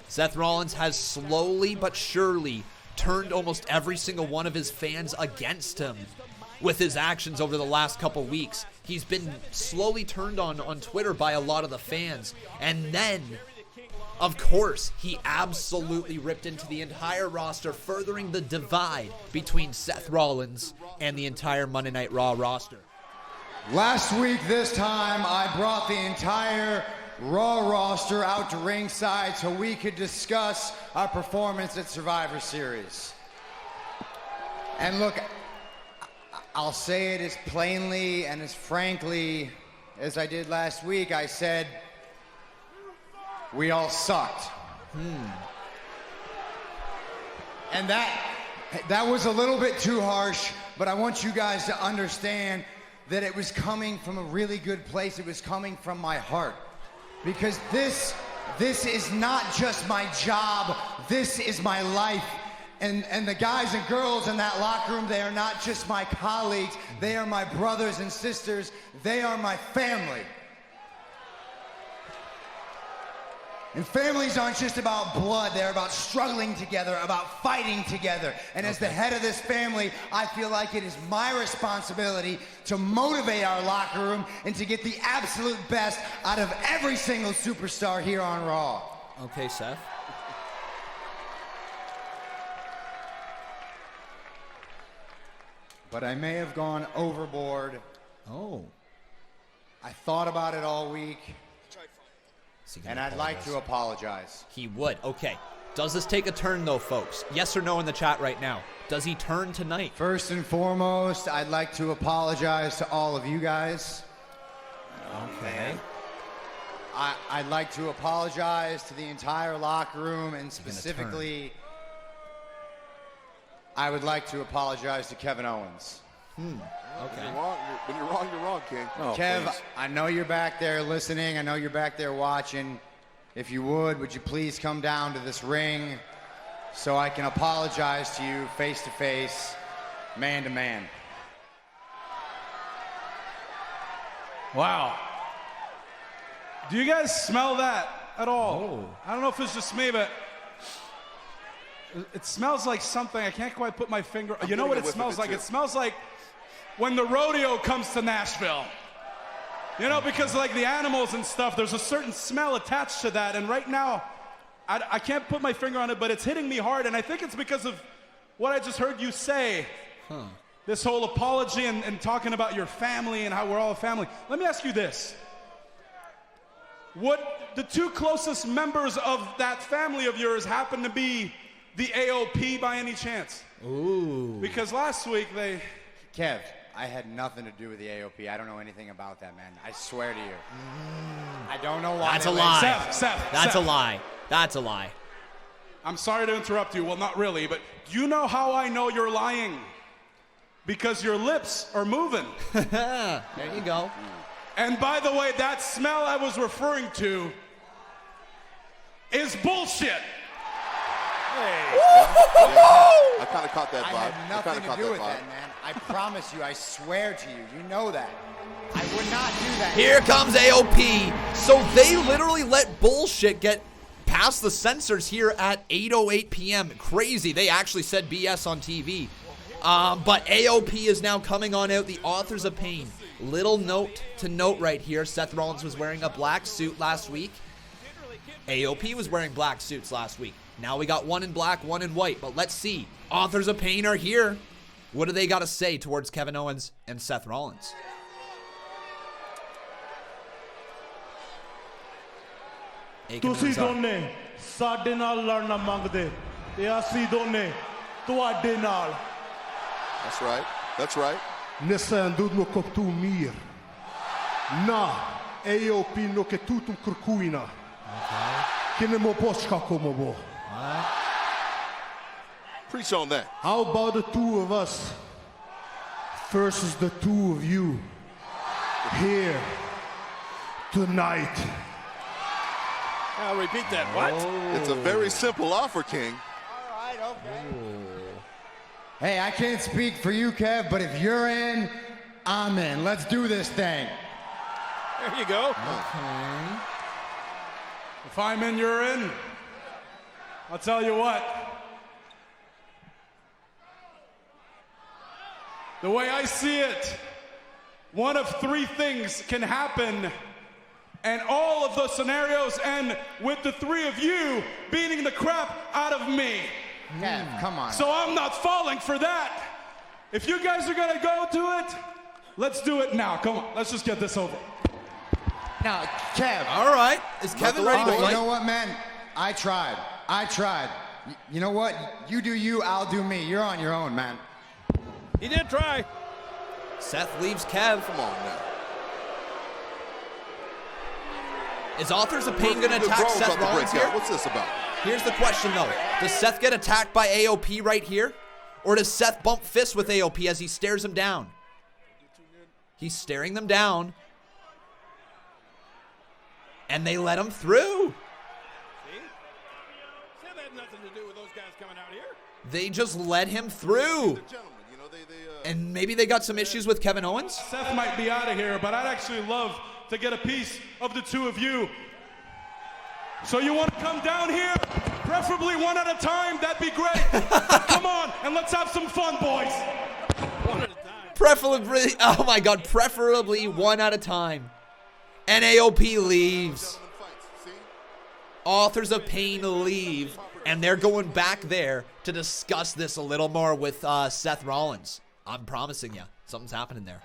Seth Rollins has slowly but surely turned almost every single one of his fans against him with his actions over the last couple weeks. He's been slowly turned on Twitter by a lot of the fans. And then, of course, he absolutely ripped into the entire roster, furthering the divide between Seth Rollins and the entire Monday Night Raw roster. Last week, this time, I brought the entire Raw roster out to ringside so we could discuss our performance at Survivor Series. And look, I'll say it as plainly and as frankly as I did last week. I said, we all sucked. And that was a little bit too harsh, but I want you guys to understand that it was coming from a really good place. It was coming from my heart. Because this is not just my job, this is my life. And the guys and girls in that locker room, they are not just my colleagues, they are my brothers and sisters, they are my family. And families aren't just about blood, they're about struggling together, about fighting together. And as the head of this family, I feel like it is my responsibility to motivate our locker room and to get the absolute best out of every single superstar here on Raw. Okay, Seth. But I may have gone overboard. Oh. I thought about it all week. And I'd like to apologize. He would. Okay. Does this take a turn, though, folks? Yes or no in the chat right now. Does he turn tonight? First and foremost, I'd like to apologize to all of you guys. Okay. I'd like to apologize to the entire locker room, and specifically, I would like to apologize to Kevin Owens. Okay. When you're wrong, you're wrong, King. Oh, Kev, please. I know you're back there listening. I know you're back there watching. If you would you please come down to this ring so I can apologize to you face to face, man to man. Wow. Do you guys smell that at all? Oh. I don't know if it's just me, but it smells like something. I can't quite put my finger. You know what it smells like? It smells like when the rodeo comes to Nashville. You know, because like the animals and stuff, there's a certain smell attached to that. And right now, I can't put my finger on it, but it's hitting me hard. And I think it's because of what I just heard you say. This whole apology and talking about your family and how we're all a family. Let me ask you this. Would the two closest members of that family of yours happen to be the AOP by any chance? Ooh. Because last week they... Kev, I had nothing to do with the AOP. I don't know anything about that, man. I swear to you. I don't know why. That's a lie. Seth. That's a lie. That's a lie. I'm sorry to interrupt you. Well, not really, but do you know how I know you're lying? Because your lips are moving. There you go. And by the way, that smell I was referring to is bullshit. Hey. I kind of caught that vibe. I had nothing to do with that, man. I promise you, I swear to you, you know that. I would not do that. Here comes AOP. So they literally let bullshit get past the censors here at 8:08 p.m. Crazy. They actually said BS on TV. But AOP is now coming on out, the Authors of Pain. Little note to note right here. Seth Rollins was wearing a black suit last week. AOP was wearing black suits last week. Now we got one in black, one in white. But let's see. Authors of Pain are here. What do they got to say towards Kevin Owens and Seth Rollins? ਤੁਸੀਂ ਦੋਨੇ ਸਾਡੇ ਨਾਲ ਲੜਨਾ ਮੰਗਦੇ ਤੇ ਅਸੀਂ ਦੋਨੇ ਤੁਹਾਡੇ ਨਾਲ. That's right. That's right. Nissan dudmo koptu mir. Na AOP no ke tutum kurkuina. Kine mo poska como bo. Preach on that. How about the two of us versus the two of you here tonight? I'll repeat that. What? It's a very simple offer, King. All right, okay. Hey, I can't speak for you, Kev, but if you're in, I'm in. Let's do this thing. There you go. Okay. If I'm in, you're in. I'll tell you what. The way I see it, one of three things can happen, and all of the scenarios end with the three of you beating the crap out of me. Kev, come on. So I'm not falling for that. If you guys are gonna go to it, let's do it now. Come on, let's just get this over. Now, Kev. All right. Is Kevin ready to You fight? know what, man? I tried. You know what? You do you, I'll do me. You're on your own, man. He did try. Seth leaves Kev. Come on now. Is Authors of Pain going to The attack Brawl's Seth about to Rollins break here? out. What's this about? Here's the question, though. Does Seth get attacked by AOP right here? Or does Seth bump fists with AOP as he stares him down? He's staring them down. And they let him through. See? That had nothing to do with those guys coming out here. They just let him through. Gentlemen, you know, And maybe they got some issues with Kevin Owens? Seth might be out of here, but I'd actually love to get a piece of the two of you. So you want to come down here? Preferably one at a time, that'd be great. Come on, and let's have some fun, boys. One at a time. Preferably, oh my God, preferably one at a time. And AOP leaves. Authors of Pain leave, and they're going back there to discuss this a little more with Seth Rollins. I'm promising you, something's happening there.